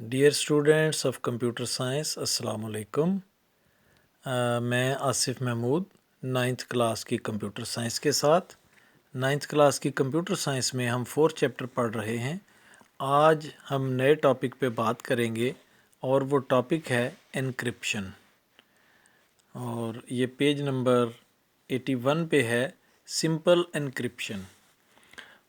Dear students of computer science, السلام علیکم۔ میں آصف محمود نائنتھ کلاس کی کمپیوٹر سائنس کے ساتھ نائنتھ کلاس کی کمپیوٹر سائنس میں ہم 4 چیپٹر پڑھ رہے ہیں۔ آج ہم نئے ٹاپک پہ بات کریں گے اور وہ ٹاپک ہے انکرپشن، اور یہ پیج نمبر 81 پہ ہے، سمپل انکرپشن۔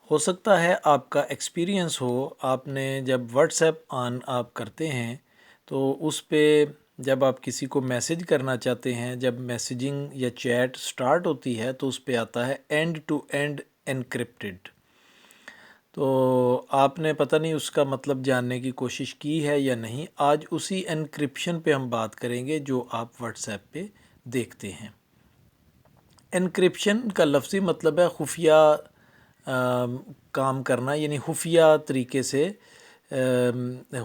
ہو سکتا ہے آپ کا ایکسپیرینس ہو، آپ نے جب واٹس ایپ آن آپ کرتے ہیں تو اس پہ جب آپ کسی کو میسیج کرنا چاہتے ہیں، جب میسیجنگ یا چیٹ سٹارٹ ہوتی ہے تو اس پہ آتا ہے اینڈ ٹو اینڈ انکرپٹڈ۔ تو آپ نے پتہ نہیں اس کا مطلب جاننے کی کوشش کی ہے یا نہیں۔ آج اسی انکرپشن پہ ہم بات کریں گے جو آپ واٹس ایپ پہ دیکھتے ہیں۔ انکرپشن کا لفظی مطلب ہے خفیہ کام کرنا، یعنی خفیہ طریقے سے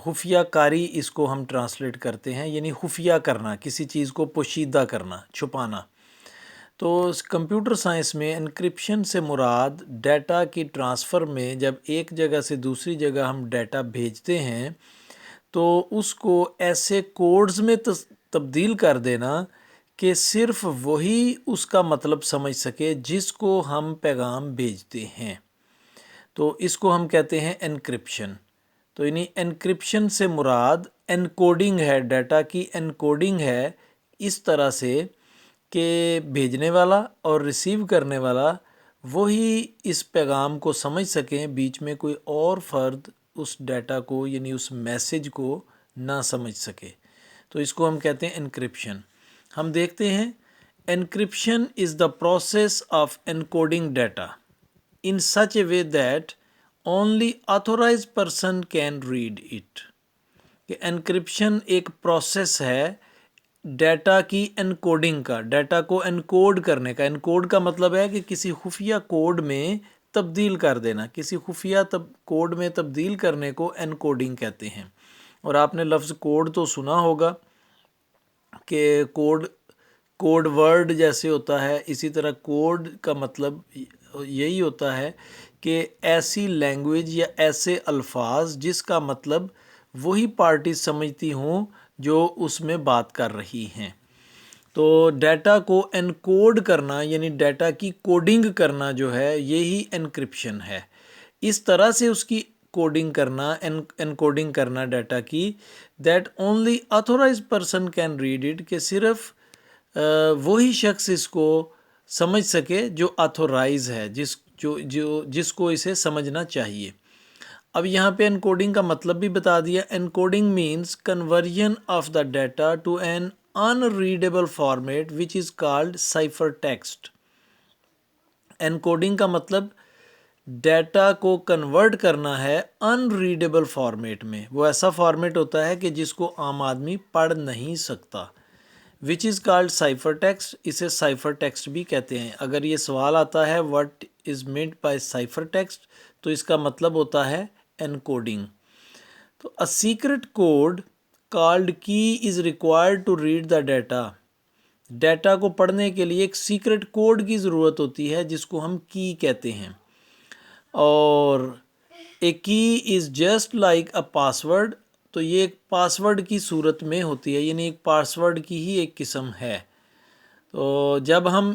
خفیہ کاری اس کو ہم ٹرانسلیٹ کرتے ہیں، یعنی خفیہ کرنا، کسی چیز کو پوشیدہ کرنا، چھپانا۔ تو کمپیوٹر سائنس میں انکرپشن سے مراد ڈیٹا کی ٹرانسفر میں جب ایک جگہ سے دوسری جگہ ہم ڈیٹا بھیجتے ہیں تو اس کو ایسے کوڈز میں تبدیل کر دینا کہ صرف وہی اس کا مطلب سمجھ سکے جس کو ہم پیغام بھیجتے ہیں، تو اس کو ہم کہتے ہیں انکرپشن۔ تو یعنی انکرپشن سے مراد انکوڈنگ ہے، ڈیٹا کی انکوڈنگ ہے، اس طرح سے کہ بھیجنے والا اور ریسیو کرنے والا وہی اس پیغام کو سمجھ سکیں، بیچ میں کوئی اور فرد اس ڈیٹا کو یعنی اس میسیج کو نہ سمجھ سکے، تو اس کو ہم کہتے ہیں انکرپشن۔ ہم دیکھتے ہیں encryption is the process of encoding data in such a way that only authorized person can read it۔ کہ انکرپشن ایک پروسیس ہے ڈیٹا کی انکوڈنگ کا، ڈیٹا کو انکوڈ کرنے کا۔ انکوڈ کا مطلب ہے کہ کسی خفیہ کوڈ میں تبدیل کر دینا، کسی خفیہ کوڈ میں تبدیل کرنے کو انکوڈنگ کہتے ہیں۔ اور آپ نے لفظ کوڈ تو سنا ہوگا کہ کوڈ ورڈ جیسے ہوتا ہے، اسی طرح کوڈ کا مطلب یہی ہوتا ہے کہ ایسی لینگویج یا ایسے الفاظ جس کا مطلب وہی پارٹی سمجھتی ہوں جو اس میں بات کر رہی ہیں۔ تو ڈیٹا کو انکوڈ کرنا یعنی ڈیٹا کی کوڈنگ کرنا جو ہے یہی انکرپشن ہے۔ اس طرح سے اس کی کوڈنگ کرنا، انکوڈنگ کرنا ڈیٹا کی، that only authorise person can read it, کہ صرف وہی شخص اس کو سمجھ سکے جو آتھورائز ہے، جس کو اسے سمجھنا چاہیے۔ اب یہاں پہ انکوڈنگ کا مطلب بھی بتا دیا۔ Encoding means conversion of the data to an unreadable format which is called cipher text۔ Encoding کا مطلب ڈیٹا کو کنورٹ کرنا ہے unreadable فارمیٹ میں، وہ ایسا فارمیٹ ہوتا ہے کہ جس کو عام آدمی پڑھ نہیں سکتا، which is called cipher text۔ اسے cipher text بھی کہتے ہیں۔ اگر یہ سوال آتا ہے what is meant by cipher text تو اس کا مطلب ہوتا ہے encoding۔ تو a secret code called key is required to read the data۔ Data کو پڑھنے کے لیے ایک سیکرٹ کوڈ کی ضرورت ہوتی ہے جس کو ہم کی کہتے ہیں، اور a key is just like a password۔ تو یہ ایک پاسورڈ کی صورت میں ہوتی ہے، یعنی ایک پاسورڈ کی ہی ایک قسم ہے۔ تو جب ہم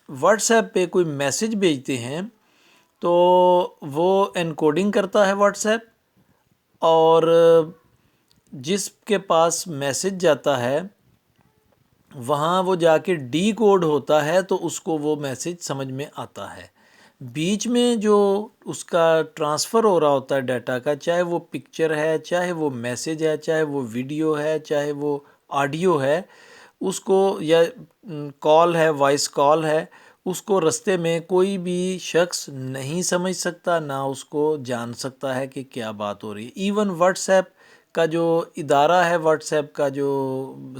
واٹس ایپ پہ کوئی میسیج بھیجتے ہیں تو وہ انکوڈنگ کرتا ہے واٹس ایپ، اور جس کے پاس میسیج جاتا ہے وہاں وہ جا کے ڈی کوڈ ہوتا ہے تو اس کو وہ میسیج سمجھ میں آتا ہے۔ بیچ میں جو اس کا ٹرانسفر ہو رہا ہوتا ہے ڈیٹا کا، چاہے وہ پکچر ہے، چاہے وہ میسیج ہے، چاہے وہ ویڈیو ہے، چاہے وہ آڈیو ہے، اس کو یا کال ہے، وائس کال ہے، اس کو رستے میں کوئی بھی شخص نہیں سمجھ سکتا، نہ اس کو جان سکتا ہے کہ کیا بات ہو رہی ہے۔ ایون واٹس ایپ کا جو ادارہ ہے، واٹس ایپ کا جو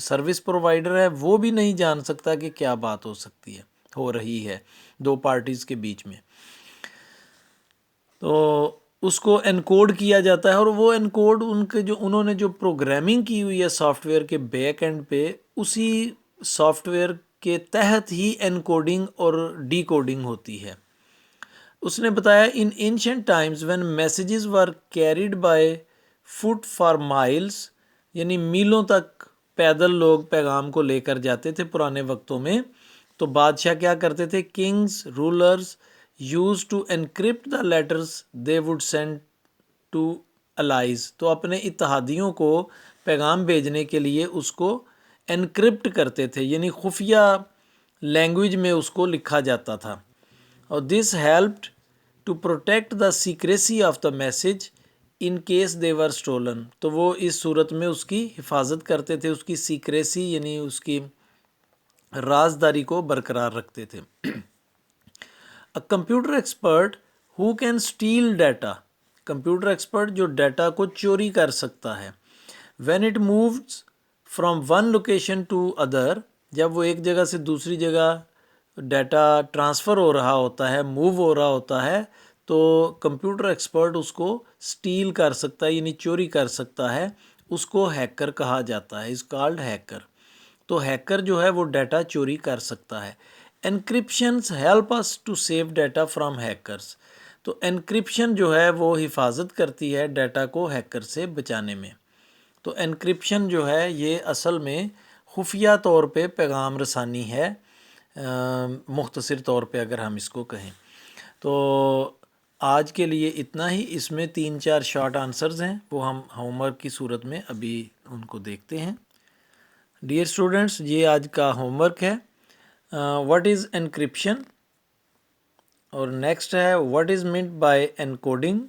سروس پرووائڈر ہے، وہ بھی نہیں جان سکتا کہ کیا بات ہو رہی ہے دو پارٹیز کے بیچ میں۔ تو اس کو انکوڈ کیا جاتا ہے، اور وہ انکوڈ انہوں نے جو پروگرامنگ کی ہوئی ہے سافٹ ویئر کے بیک اینڈ پہ، اسی سافٹ ویئر کے تحت ہی انکوڈنگ اور ڈی کوڈنگ ہوتی ہے۔ اس نے بتایا in ancient times when messages were carried by foot for miles یعنی میلوں تک پیدل لوگ پیغام کو لے کر جاتے تھے پرانے وقتوں میں. تو بادشاہ کیا کرتے تھے؟ Kings rulers used to encrypt the letters they would send to allies. تو اپنے اتحادیوں کو پیغام بھیجنے کے لیے اس کو انکرپٹ کرتے تھے یعنی خفیہ لینگویج میں اس کو لکھا جاتا تھا. اور this helped to protect the secrecy of the message in case they were stolen. تو وہ اس صورت میں اس کی حفاظت کرتے تھے، اس کی سیکریسی یعنی اس کی رازداری کو برقرار رکھتے تھے. A computer expert who can steal data. Computer expert جو ڈیٹا کو چوری کر سکتا ہے. when it moves from one location to other. جب وہ ایک جگہ سے دوسری جگہ ڈیٹا ٹرانسفر ہو رہا ہوتا ہے، موو ہو رہا ہوتا ہے، تو کمپیوٹر ایکسپرٹ اس کو سٹیل کر سکتا ہے یعنی چوری کر سکتا ہے. اس کو ہیکر کہا جاتا ہے، از کالڈ ہیکر. تو ہیکر جو ہے وہ ڈیٹا چوری کر سکتا ہے. Encryptions help us to save data from hackers. تو انکرپشن جو ہے وہ حفاظت کرتی ہے ڈیٹا کو ہیکر سے بچانے میں. تو انکرپشن جو ہے یہ اصل میں خفیہ طور پہ پیغام رسانی ہے، مختصر طور پہ اگر ہم اس کو کہیں. تو آج کے لیے اتنا ہی. اس میں 3-4 شارٹ آنسرز ہیں، وہ ہم ہوم ورک کی صورت میں ابھی ان کو دیکھتے ہیں. ڈیئر اسٹوڈنٹس، یہ آج کا ہوم ورک ہے. What is encryption? اور نیکسٹ ہے what is meant by encoding,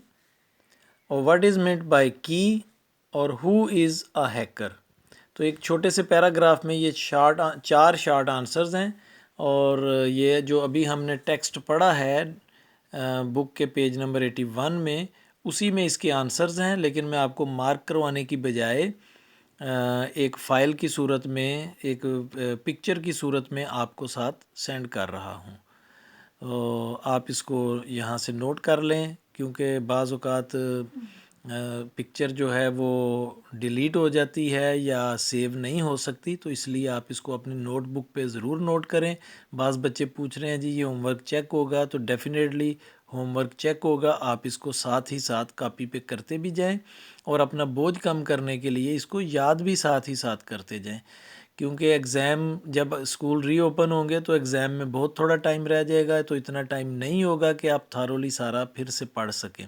اور واٹ از مینٹ بائی کی، اور ہو از اے ہیکر. تو ایک چھوٹے سے پیراگراف میں یہ 4 شارٹ آنسرز ہیں. اور یہ جو ابھی ہم نے ٹیکسٹ پڑھا ہے بک کے پیج نمبر 81 میں، اسی میں اس کے آنسرز ہیں، لیکن میں آپ کو مارک کروانے کی بجائے ایک فائل کی صورت میں، ایک پکچر کی صورت میں آپ کو ساتھ سینڈ کر رہا ہوں. تو آپ اس کو یہاں سے نوٹ کر لیں، کیونکہ بعض اوقات پکچر جو ہے وہ ڈیلیٹ ہو جاتی ہے یا سیو نہیں ہو سکتی، تو اس لیے آپ اس کو اپنی نوٹ بک پہ ضرور نوٹ کریں. بعض بچے پوچھ رہے ہیں جی یہ ہوم ورک چیک ہوگا، تو ڈیفینیٹلی ہوم ورک چیک ہوگا. آپ اس کو ساتھ ہی ساتھ کاپی پہ کرتے بھی جائیں، اور اپنا بوجھ کم کرنے کے لیے اس کو یاد بھی ساتھ ہی ساتھ کرتے جائیں. کیونکہ ایگزام جب اسکول ری اوپن ہوں گے تو ایگزام میں بہت تھوڑا ٹائم رہ جائے گا، تو اتنا ٹائم نہیں ہوگا کہ آپ تھارولی سارا پھر سے پڑھ سکیں.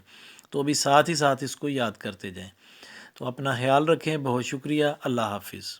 تو ابھی ساتھ ہی ساتھ اس کو یاد کرتے جائیں. تو اپنا خیال رکھیں. بہت شکریہ. اللہ حافظ.